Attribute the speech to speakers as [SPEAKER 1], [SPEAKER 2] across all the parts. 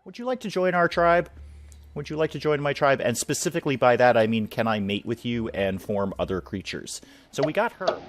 [SPEAKER 1] Would you like to join our tribe? Would you like to join my tribe? And specifically by that, I mean, can I mate with you and form other creatures? So we got her.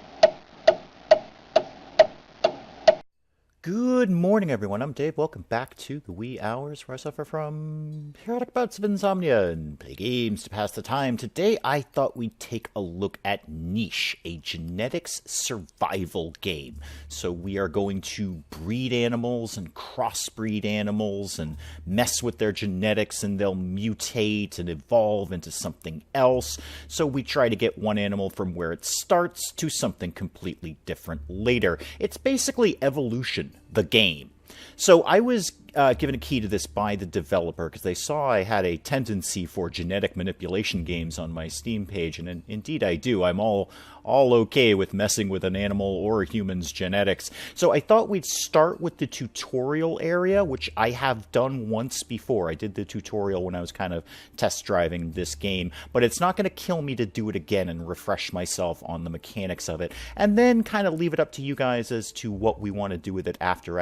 [SPEAKER 1] Good morning, everyone. I'm Dave. Welcome back to the wee hours where I suffer from periodic bouts of insomnia and play games to pass the time. Today, I thought we'd take a look at Niche, a genetics survival game. So we are going to breed animals and crossbreed animals and mess with their genetics, and they'll mutate and evolve into something else. So we try to get one animal from where it starts to something completely different later. It's basically evolution, the game. So I was given a key to this by the developer because they saw I had a tendency for genetic manipulation games on my Steam page, and indeed I do. I'm all okay with messing with an animal or a human's genetics. So I thought we'd start with the tutorial area, which I have done once before. I did the tutorial when I was kind of test driving this game, but it's not going to kill me to do it again and refresh myself on the mechanics of it, and then kind of leave it up to you guys as to what we want to do with it after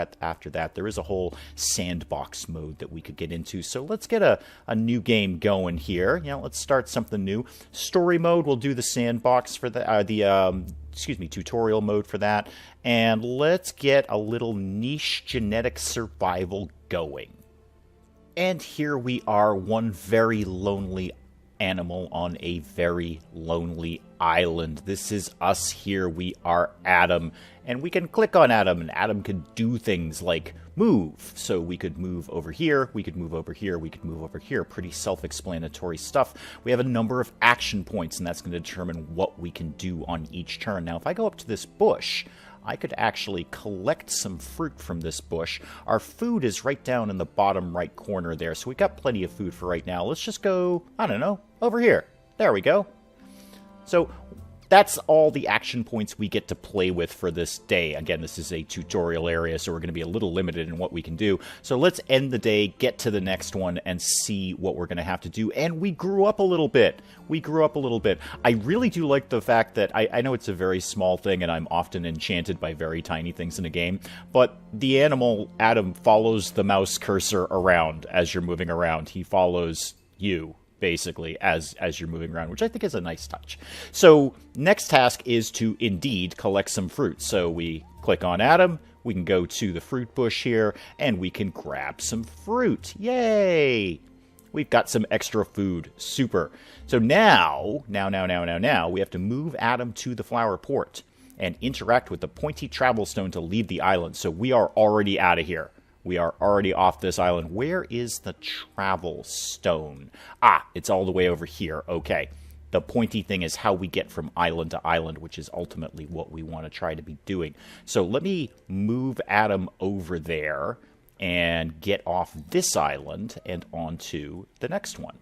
[SPEAKER 1] that. There is a whole sandbox mode that we could get into, so let's get a new game going here. Let's start something new. Story mode, we'll do the sandbox for the tutorial mode for that, and let's get a little niche genetic survival going. And here we are, one very lonely animal on a very lonely island. This is us here. We are Adam, and we can click on Adam, and Adam can do things like move. So we could move over here, we could move over here, we could move over here. Pretty self-explanatory stuff. We have a number of action points, and that's going to determine what we can do on each turn. Now, if I go up to this bush, I could actually collect some fruit from this bush. Our food is right down in the bottom right corner there, so we've got plenty of food for right now. Let's just go, I don't know, over here. There we go. So that's all the action points we get to play with for this day. Again, this is a tutorial area, so we're going to be a little limited in what we can do. So let's end the day, get to the next one, and see what we're going to have to do. And we grew up a little bit. I really do like the fact that, I know it's a very small thing, and I'm often enchanted by very tiny things in a game, but the animal, Adam, follows the mouse cursor around as you're moving around. He follows you, basically, as you're moving around, which I think is a nice touch. So next task is to indeed collect some fruit. So we click on Adam, we can go to the fruit bush here, and we can grab some fruit. Yay! We've got some extra food. Super. So now, we have to move Adam to the flower port and interact with the pointy travel stone to leave the island. So we are already out of here. We are already off this island. Where is the travel stone? It's all the way over here. Okay. The pointy thing is how we get from island to island, which is ultimately what we want to try to be doing. So let me move Adam over there and get off this island and onto the next one.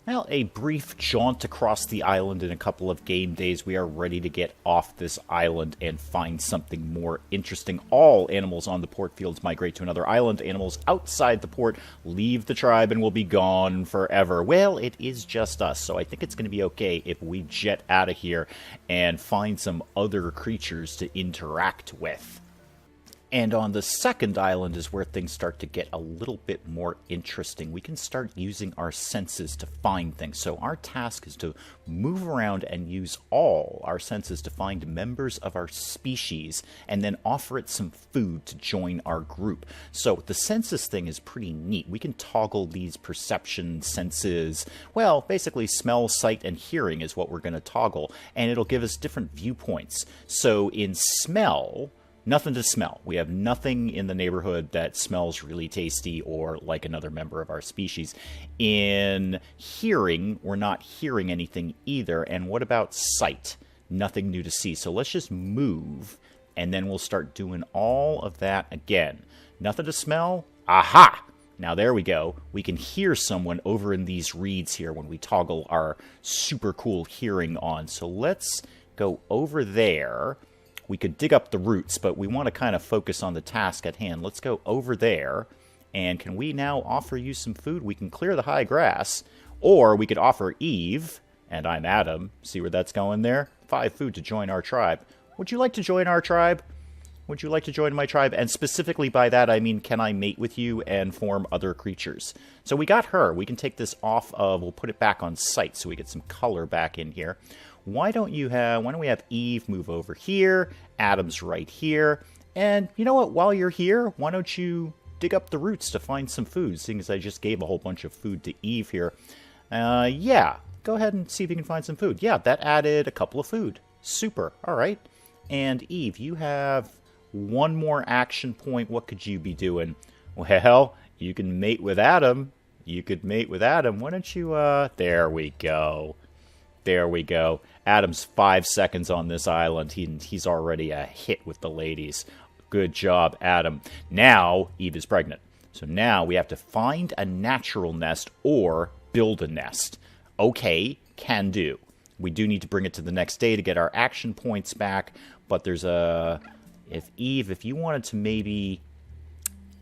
[SPEAKER 1] Well, a brief jaunt across the island in a couple of game days. We are ready to get off this island and find something more interesting. All animals on the port fields migrate to another island. Animals outside the port leave the tribe and will be gone forever. Well, it is just us, so I think it's going to be okay if we jet out of here and find some other creatures to interact with. And on the second island is where things start to get a little bit more interesting. We can start using our senses to find things. So our task is to move around and use all our senses to find members of our species and then offer it some food to join our group. So the senses thing is pretty neat. We can toggle these perception senses. Well, basically smell, sight, and hearing is what we're going to toggle, and it'll give us different viewpoints. So in smell, nothing to smell. We have nothing in the neighborhood that smells really tasty or like another member of our species. In hearing, we're not hearing anything either. And what about sight? Nothing new to see. So let's just move, and then we'll start doing all of that again. Nothing to smell? Aha! Now there we go. We can hear someone over in these reeds here when we toggle our super cool hearing on. So let's go over there. We could dig up the roots, but we want to kind of focus on the task at hand. Let's go over there, and can we now offer you some food? We can clear the high grass, or we could offer Eve, and I'm Adam. See where that's going there? 5 food to join our tribe. Would you like to join our tribe? Would you like to join my tribe? And specifically by that, I mean, can I mate with you and form other creatures? So we got her. We can take this off of, we'll put it back on site so we get some color back in here. Why don't we have Eve move over here? Adam's right here. And you know what? While you're here, why don't you dig up the roots to find some food, seeing as I just gave a whole bunch of food to Eve here. Yeah, go ahead and see if you can find some food. Yeah, that added a couple of food. Super. All right. And Eve, you have one more action point. What could you be doing? Well, you can mate with Adam. You could mate with Adam. Why don't you, there we go. There we go. Adam's 5 seconds on this island. He's already a hit with the ladies. Good job, Adam. Now, Eve is pregnant. So now we have to find a natural nest or build a nest. Okay, can do. We do need to bring it to the next day to get our action points back. But there's a... If you wanted to maybe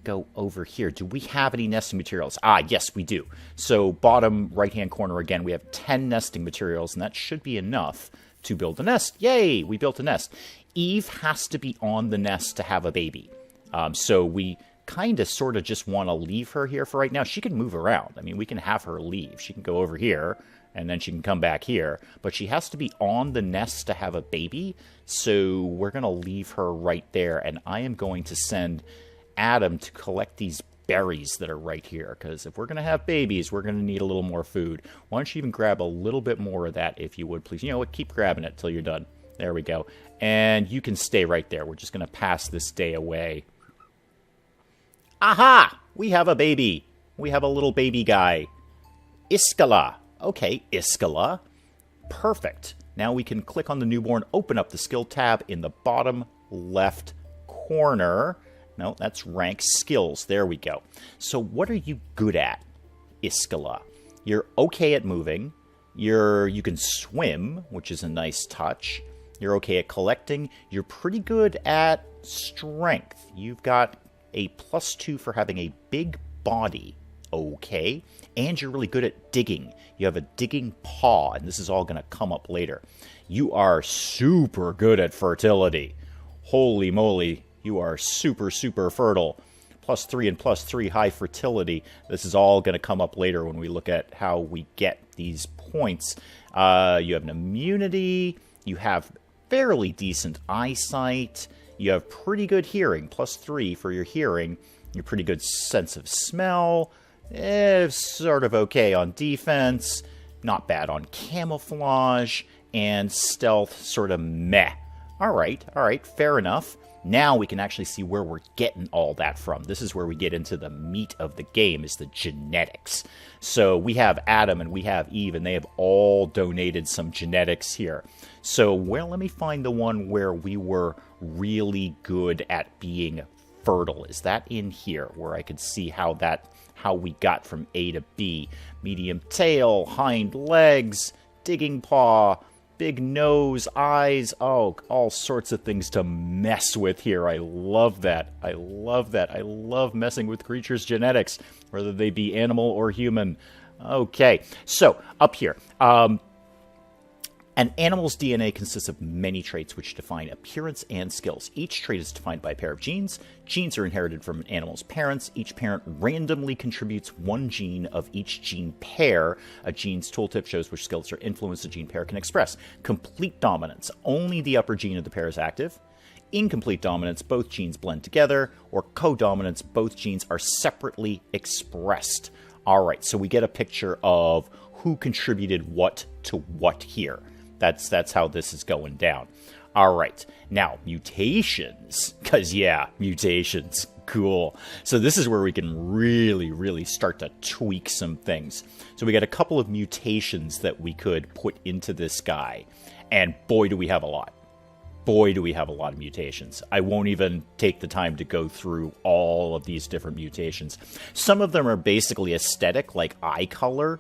[SPEAKER 1] go over here, do we have any nesting materials? Ah, yes, we do. So bottom right-hand corner again, we have 10 nesting materials, and that should be enough to build a nest. Yay, we built a nest. Eve has to be on the nest to have a baby. So we kind of sort of just want to leave her here for right now. She can move around. I mean, we can have her leave. She can go over here, and then she can come back here. But she has to be on the nest to have a baby, so we're going to leave her right there. And I am going to send Adam to collect these berries that are right here, because if we're going to have babies, we're going to need a little more food. Why don't you even grab a little bit more of that, if you would, please. You know what? Keep grabbing it till you're done. There we go. And you can stay right there. We're just going to pass this day away. Aha! We have a baby. We have a little baby guy. Iskala. Okay, Iskala. Perfect. Now we can click on the newborn, open up the skill tab in the bottom left corner. No, that's rank skills. There we go. So what are you good at, Iskala? You're okay at moving. You can swim, which is a nice touch. You're okay at collecting. You're pretty good at strength. You've got a +2 for having a big body. Okay. And you're really good at digging. You have a digging paw, and this is all going to come up later. You are super good at fertility. Holy moly, you are super, super fertile. +3 and +3 high fertility. This is all going to come up later when we look at how we get these points. You have an immunity. You have fairly decent eyesight. You have pretty good hearing, +3 for your hearing. You're pretty good sense of smell. Sort of okay on defense. Not bad on camouflage. And stealth, sort of meh. All right, fair enough. Now we can actually see where we're getting all that from. This is where we get into the meat of the game, is the genetics. So we have Adam and we have Eve, and they have all donated some genetics here. So, well, let me find the one where we were really good at being fertile. Is that in here, where I could see how we got from A to B? Medium tail, hind legs, digging paw, big nose, eyes, oh, all sorts of things to mess with here. I love that. I love messing with creatures' genetics, whether they be animal or human. Okay, so up here. An animal's DNA consists of many traits which define appearance and skills. Each trait is defined by a pair of genes. Genes are inherited from an animal's parents. Each parent randomly contributes one gene of each gene pair. A gene's tooltip shows which skills or influence the gene pair can express. Complete dominance. Only the upper gene of the pair is active. Incomplete dominance, both genes blend together. Or codominance, both genes are separately expressed. All right, so we get a picture of who contributed what to what here. That's how this is going down. All right. Now, mutations. Because, yeah, mutations. Cool. So this is where we can really, really start to tweak some things. So we got a couple of mutations that we could put into this guy. And boy, do we have a lot. Boy, do we have a lot of mutations. I won't even take the time to go through all of these different mutations. Some of them are basically aesthetic, like eye color,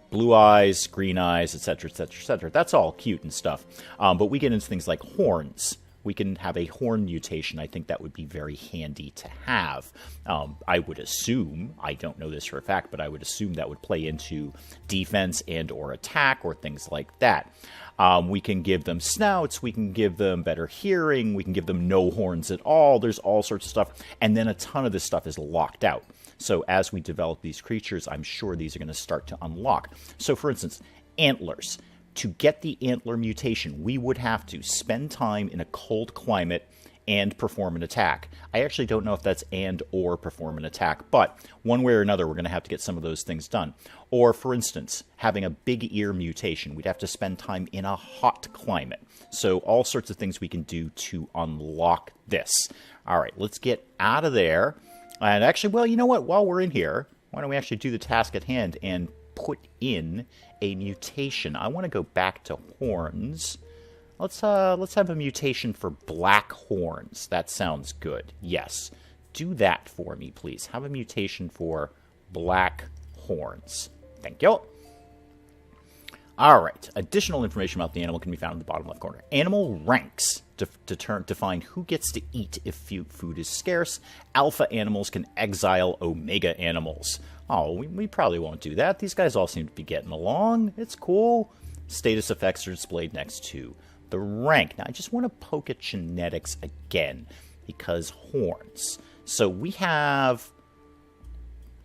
[SPEAKER 1] blue eyes, green eyes, etc., etc., etc. That's all cute and stuff. But we get into things like horns, we can have a horn mutation. I think that would be very handy to have. I would assume, I don't know this for a fact, but I would assume that would play into defense and or attack or things like that. We can give them snouts, we can give them better hearing, we can give them no horns at all. There's all sorts of stuff. And then a ton of this stuff is locked out. So as we develop these creatures, I'm sure these are going to start to unlock. So for instance, antlers. To get the antler mutation, we would have to spend time in a cold climate and perform an attack. I actually don't know if that's and or perform an attack, but one way or another, we're going to have to get some of those things done. Or, for instance, having a big ear mutation, we'd have to spend time in a hot climate. So all sorts of things we can do to unlock this. All right, let's get out of there. And actually, well, you know what? While we're in here, why don't we actually do the task at hand and put in a mutation? I want to go back to horns. Let's have a mutation for black horns. That sounds good. Yes. Do that for me, please. Have a mutation for black horns. Thank you. All right. Additional information about the animal can be found in the bottom left corner. Animal ranks define who gets to eat if food is scarce. Alpha animals can exile omega animals. Oh, we probably won't do that. These guys all seem to be getting along. It's cool. Status effects are displayed next to the rank. Now, I just want to poke at genetics again, because horns. So we have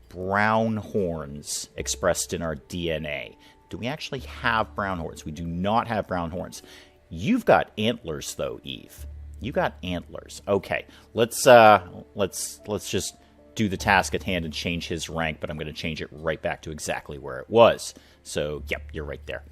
[SPEAKER 1] brown horns expressed in our DNA. Do we actually have brown horns? We do not have brown horns. You've got antlers, though, Eve. You got antlers. Okay, let's just do the task at hand and change his rank, but I'm going to change it right back to exactly where it was. So, yep, you're right there.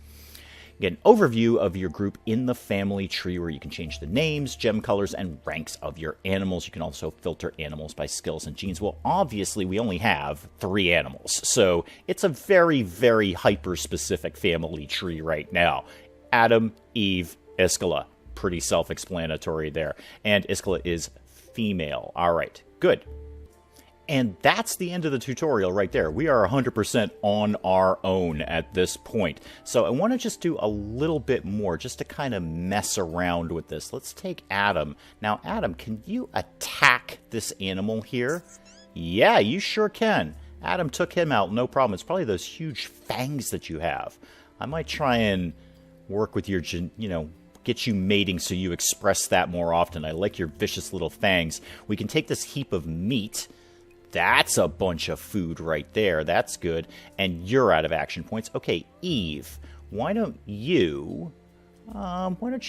[SPEAKER 1] Get an overview of your group in the family tree, where you can change the names, gem colors, and ranks of your animals. You can also filter animals by skills and genes. Well, obviously, we only have 3 animals, so it's a very, very hyper-specific family tree right now. Adam, Eve, Iskala. Pretty self-explanatory there. And Iskala is female. All right, good. And that's the end of the tutorial right there. We are 100% on our own at this point. So I want to just do a little bit more just to kind of mess around with this. Let's take Adam. Now, Adam, can you attack this animal here? Yeah, you sure can. Adam took him out, no problem. It's probably those huge fangs that you have. I might try and work with your, get you mating so you express that more often. I like your vicious little fangs. We can take this heap of meat. That's a bunch of food right there. That's good. And you're out of action points. Okay, Eve, why don't you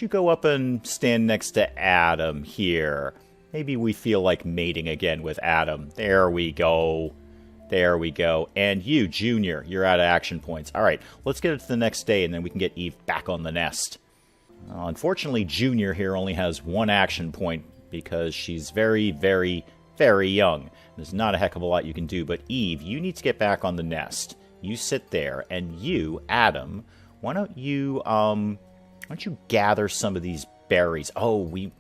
[SPEAKER 1] go up and stand next to Adam here? Maybe we feel like mating again with Adam. There we go. There we go. And you, Junior, you're out of action points. All right, let's get it to the next day, and then we can get Eve back on the nest. Unfortunately, Junior here only has 1 action point because she's very, very, very young. There's not a heck of a lot you can do, but Eve, you need to get back on the nest. You sit there, and you, Adam, why don't you gather some of these berries? Oh, we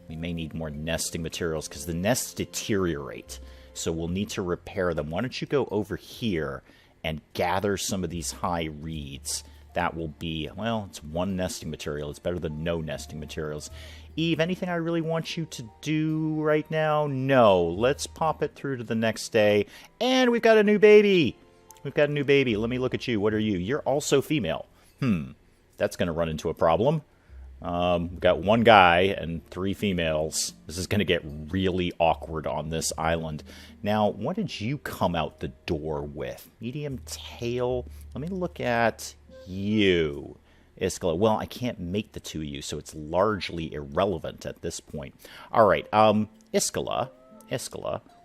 [SPEAKER 1] may need more nesting materials because the nests deteriorate, so we'll need to repair them. Why don't you go over here and gather some of these high reeds? That will be, well, it's 1 nesting material. It's better than no nesting materials. Eve, anything I really want you to do right now? No. Let's pop it through to the next day. And we've got a new baby. We've got a new baby. Let me look at you. What are you? You're also female. That's going to run into a problem. We've got 1 guy and 3 females. This is going to get really awkward on this island. Now, what did you come out the door with? Medium tail? Let me look at you, Iskala. Well, I can't make the 2 of you, so it's largely irrelevant at this point. All right, Iskala,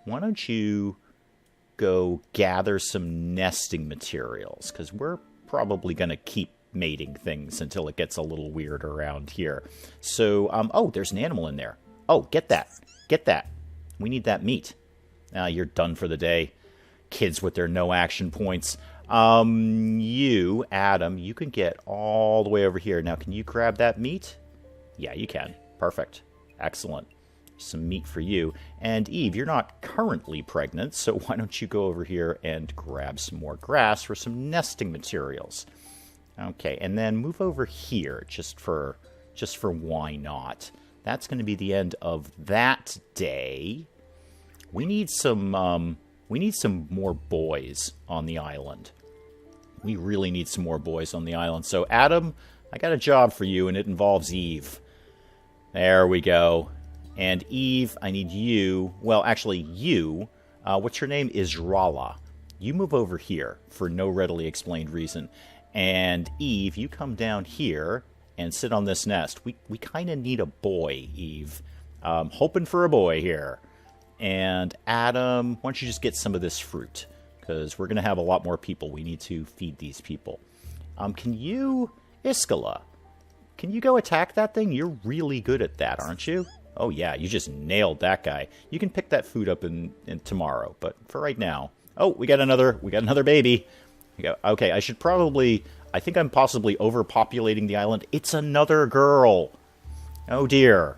[SPEAKER 1] why don't you go gather some nesting materials, because we're probably going to keep mating things until it gets a little weird around here. So, oh, there's an animal in there. Oh, get that. Get that. We need that meat. You're done for the day. Kids with their no action points. You, Adam, you can get all the way over here. Now, can you grab that meat? Yeah, you can. Perfect. Excellent. Some meat for you. And Eve, you're not currently pregnant, so why don't you go over here and grab some more grass for some nesting materials. Okay, and then move over here just for why not. that's going to be the end of that day. We need some more boys on the island. We really need some more boys on the island. So, Adam, I got a job for you, and it involves Eve. There we go. And Eve, I need you. Well, actually, you. What's your name? Israla. You move over here for no readily explained reason. And Eve, you come down here and sit on this nest. We kind of need a boy, Eve. Hoping for a boy here. And Adam, why don't you just get some of this fruit? Because we're going to have a lot more people. We need to feed these people. Can you, Iskala, can you go attack that thing? You're really good at that, aren't you? Oh yeah, you just nailed that guy. You can pick that food up in tomorrow, but for right now. Oh, we got another baby. Okay, I think I'm possibly overpopulating the island. It's another girl. Oh dear.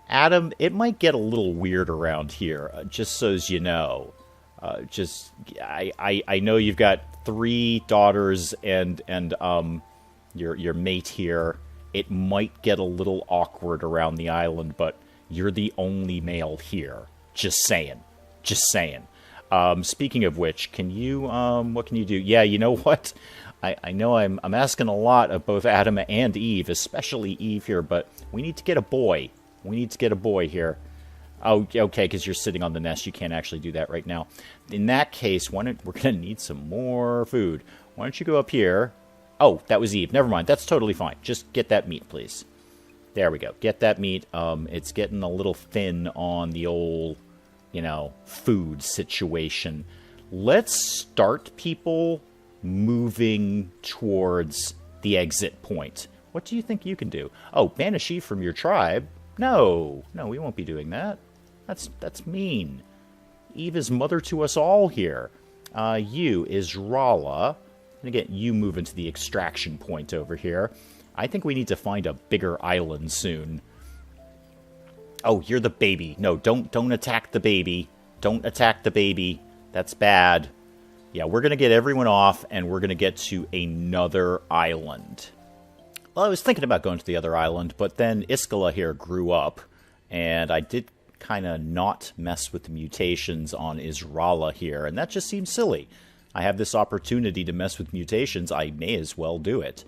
[SPEAKER 1] Adam, it might get a little weird around here, just so as you know. I know you've got 3 daughters and your mate here. It might get a little awkward around the island, but you're the only male here. Just saying. Speaking of which, what can you do? Yeah, you know what? I know I'm asking a lot of both Adam and Eve, especially Eve here, but we need to get a boy. We need to get a boy here. Oh, okay, because you're sitting on the nest. You can't actually do that right now. In that case, we're going to need some more food. Why don't you go up here? Oh, that was Eve. Never mind. That's totally fine. Just get that meat, please. There we go. Get that meat. It's getting a little thin on the old, food situation. Let's start people moving towards the exit point. What do you think you can do? Oh, banish Eve from your tribe? No, we won't be doing that. That's mean. Eve is mother to us all here. You, Israla. I'm going to get you moving to the extraction point over here. I think we need to find a bigger island soon. Oh, you're the baby. No, don't attack the baby. Don't attack the baby. That's bad. Yeah, we're going to get everyone off, and we're going to get to another island. Well, I was thinking about going to the other island, but then Iskala here grew up, and I did kind of not mess with the mutations on Israla here, and that just seems silly. I have this opportunity to mess with mutations, I may as well do it.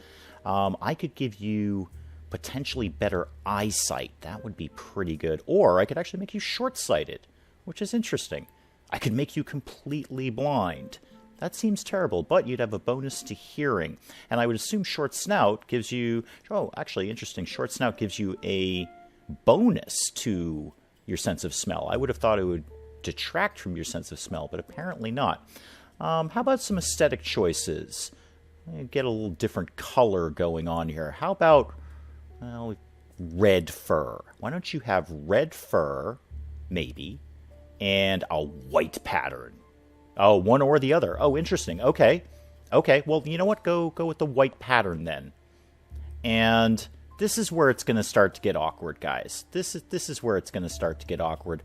[SPEAKER 1] I could give you potentially better eyesight. That would be pretty good. Or I could actually make you short-sighted, which is interesting. I could make you completely blind. That seems terrible, but you'd have a bonus to hearing. And I would assume Short Snout gives you... Oh, actually, interesting. Short Snout gives you a bonus to your sense of smell. I would have thought it would detract from your sense of smell, but apparently not. How about some aesthetic choices? Get a little different color going on here. How about, well, red fur? Why don't you have red fur, maybe, and a white pattern? Oh, one or the other. Oh, interesting. Okay. Well, you know what? Go with the white pattern then. And this is where it's going to start to get awkward, guys. This is where it's going to start to get awkward.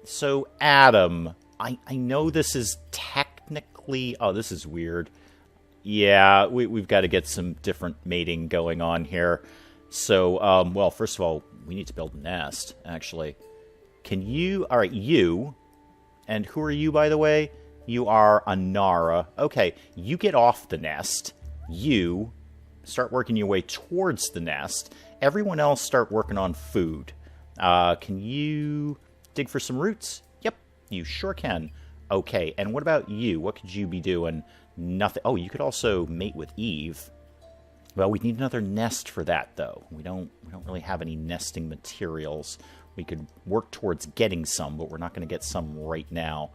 [SPEAKER 1] So Adam, I know this is technically... Oh, this is weird. Yeah, we've got to get some different mating going on here. So, well, first of all, we need to build a nest, actually. Can you... All right, you... And who are you, by the way? You are Anara. Okay, you get off the nest. You start working your way towards the nest. Everyone else start working on food. Can you dig for some roots? Yep, you sure can. Okay, and what about you? What could you be doing? Nothing. Oh, you could also mate with Eve. Well, we need another nest for that, though. We don't really have any nesting materials. We could work towards getting some, but we're not going to get some right now.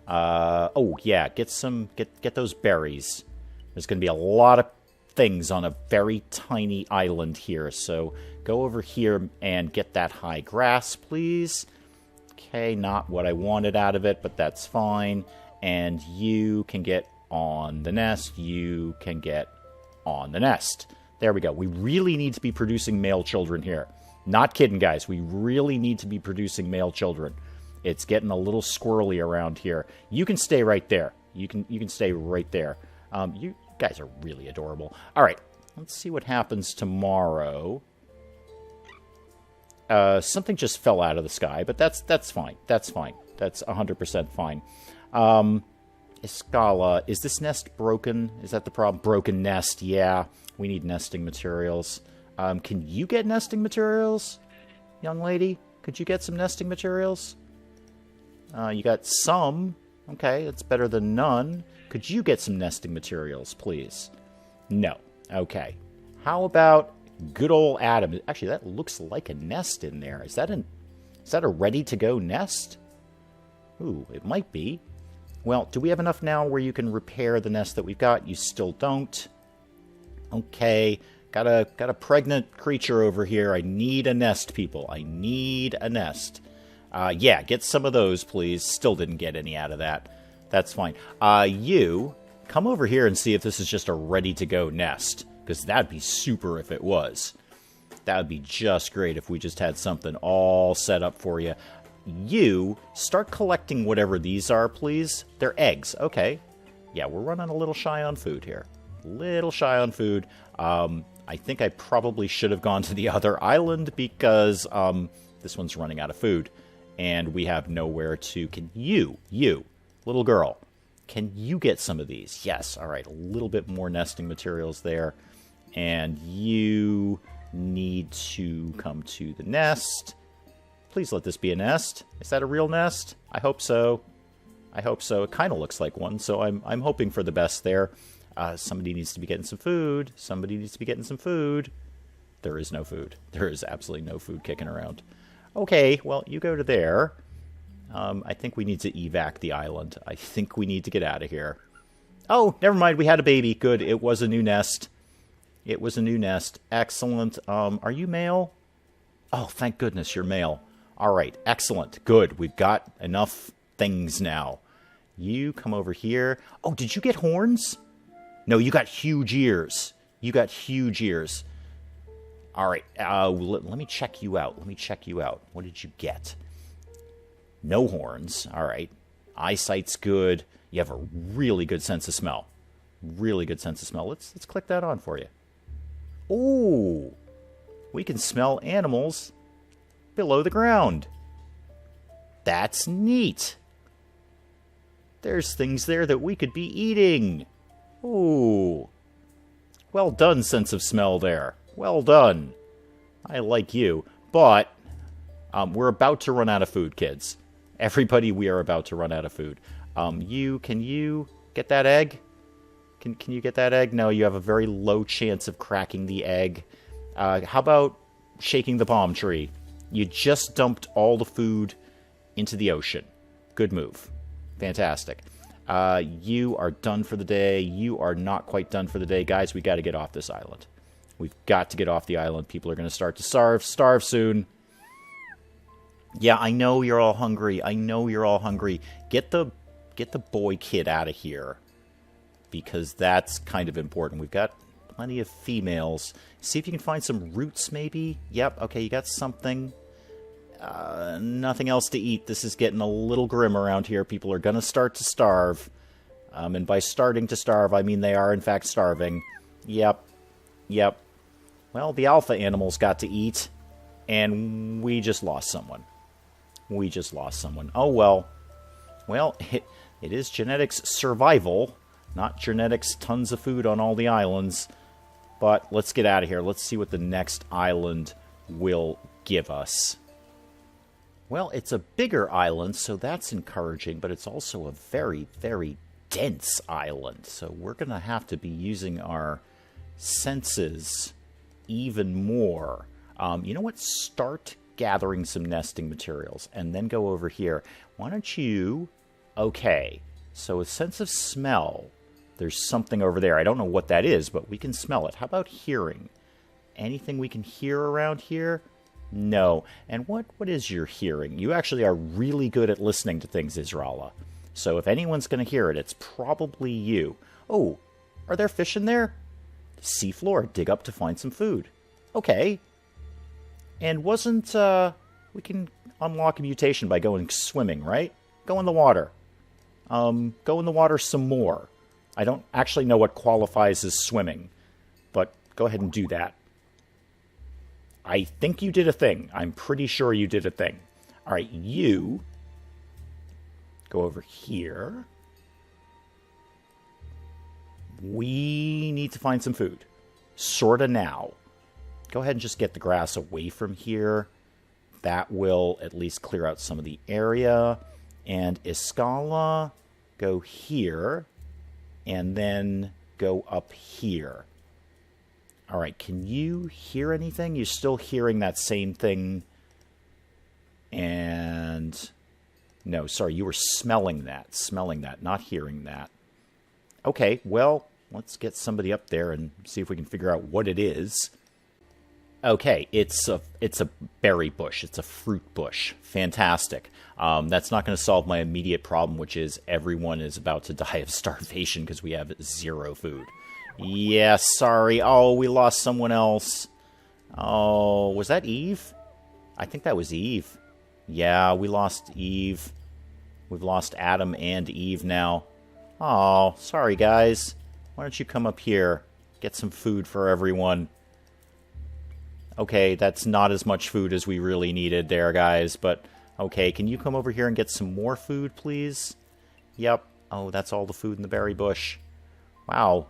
[SPEAKER 1] Oh, yeah, get those berries. There's going to be a lot of things on a very tiny island here, so go over here and get that high grass, please. Okay, not what I wanted out of it, but that's fine. And you can get on the nest. You can get on the nest. There we go. We really need to be producing male children here. Not kidding, guys. We really need to be producing male children. It's getting a little squirrely around here. You can stay right there. You can stay right there. You guys are really adorable. All right. Let's see what happens tomorrow. Something just fell out of the sky, but that's fine. That's fine. That's 100% fine. Escala, is this nest broken? Is that the problem? Broken nest, yeah. We need nesting materials. Can you get nesting materials, young lady? Could you get some nesting materials? You got some. Okay, that's better than none. Could you get some nesting materials, please? No. Okay. How about good old Adam? Actually, that looks like a nest in there. Is that a ready-to-go nest? Ooh, it might be. Well, do we have enough now where you can repair the nest that we've got? You still don't. Okay. Got a pregnant creature over here. I need a nest, people. I need a nest. Yeah, get some of those, please. Still didn't get any out of that. That's fine. You, come over here and see if this is just a ready-to-go nest. Because that'd be super if it was. That would be just great if we just had something all set up for you. You, start collecting whatever these are, please. They're eggs. Okay. Yeah, we're running a little shy on food here. Little shy on food. I think I probably should have gone to the other island because this one's running out of food. And we have nowhere to... Can you, little girl, can you get some of these? Yes. All right. A little bit more nesting materials there. And you need to come to the nest. Please let this be a nest. Is that a real nest? I hope so. I hope so. It kind of looks like one, so I'm hoping for the best there. Somebody needs to be getting some food. Somebody needs to be getting some food. There is no food. There is absolutely no food kicking around. Okay, well, you go to there. I think we need to evac the island. I think we need to get out of here. Oh, never mind. We had a baby. Good. It was a new nest. It was a new nest. Excellent. Are you male? Oh, thank goodness you're male. All right. Excellent. Good. We've got enough things now. You come over here. Oh, did you get horns? No, you got huge ears. You got huge ears. All right. Let me check you out. Let me check you out. What did you get? No horns. All right. Eyesight's good. You have a really good sense of smell. Really good sense of smell. Let's click that on for you. Ooh. We can smell animals below the ground. That's neat. There's things there that we could be eating. Ooh. Well done, sense of smell there. Well done. I like you. But we're about to run out of food, kids. Everybody, we are about to run out of food. Can you get that egg? Can you get that egg? No, you have a very low chance of cracking the egg. How about shaking the palm tree? You just dumped all the food into the ocean. Good move. Fantastic. You are done for the day. You are not quite done for the day. Guys, we got to get off this island. We've got to get off the island. People are going to start to starve soon. Yeah, I know you're all hungry. I know you're all hungry. Get the boy kid out of here. Because that's kind of important. We've got plenty of females. See if you can find some roots, maybe. Yep, okay, you got something. Nothing else to eat. This is getting a little grim around here. People are going to start to starve. And by starting to starve, I mean they are, in fact, starving. Yep. Well, the alpha animals got to eat. And we just lost someone. Oh, well. Well, it is genetics survival. Not genetics tons of food on all the islands. But let's get out of here. Let's see what the next island will give us. Well, it's a bigger island, so that's encouraging, but it's also a very, very dense island. So we're going to have to be using our senses even more. You know what? Start gathering some nesting materials and then go over here. Why don't you... Okay, so a sense of smell. There's something over there. I don't know what that is, but we can smell it. How about hearing? Anything we can hear around here? No. And what is your hearing? You actually are really good at listening to things, Israela. So if anyone's going to hear it, it's probably you. Oh, are there fish in there? Seafloor, dig up to find some food. Okay. And wasn't, we can unlock a mutation by going swimming, right? Go in the water. Go in the water some more. I don't actually know what qualifies as swimming, but go ahead and do that. I think you did a thing. I'm pretty sure you did a thing. All right, you go over here. We need to find some food. Sorta now. Go ahead and just get the grass away from here. That will at least clear out some of the area. And Iskala, go here. And then go up here. Alright, can you hear anything? You're still hearing that same thing. And... no, sorry, you were smelling that. Smelling that, not hearing that. Okay, well, let's get somebody up there and see if we can figure out what it is. Okay, it's a berry bush. It's a fruit bush. Fantastic. That's not going to solve my immediate problem, which is everyone is about to die of starvation because we have 0 food. Yeah, sorry. Oh, we lost someone else. Oh, was that Eve? I think that was Eve. Yeah, we lost Eve. We've lost Adam and Eve now. Oh, sorry, guys. Why don't you come up here? Get some food for everyone. Okay, that's not as much food as we really needed there, guys. But, okay, can you come over here and get some more food, please? Yep. Oh, that's all the food in the berry bush. Wow.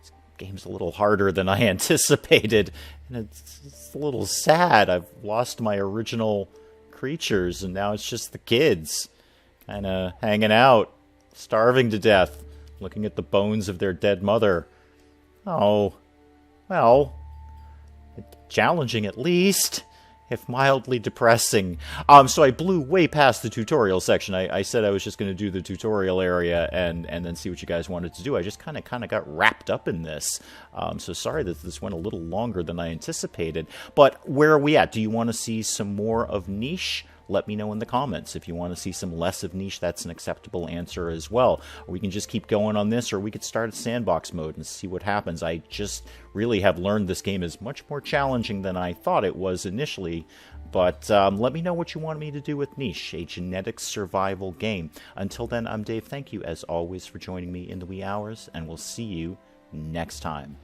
[SPEAKER 1] This game's a little harder than I anticipated. And it's a little sad. I've lost my original creatures, and now it's just the kids. Kind of hanging out. Starving to death. Looking at the bones of their dead mother. Oh. Well... challenging at least, if mildly depressing. So I blew way past the tutorial section. I said I was just going to do the tutorial area and then see what you guys wanted to do. I just kind of got wrapped up in this. So sorry that this went a little longer than I anticipated. But where are we at? Do you want to see some more of Niche? Let me know in the comments. If you want to see some less of Niche, that's an acceptable answer as well. Or we can just keep going on this, or we could start a sandbox mode and see what happens. I just really have learned this game is much more challenging than I thought it was initially. But let me know what you want me to do with Niche, a genetic survival game. Until then, I'm Dave. Thank you, as always, for joining me in the wee hours, and we'll see you next time.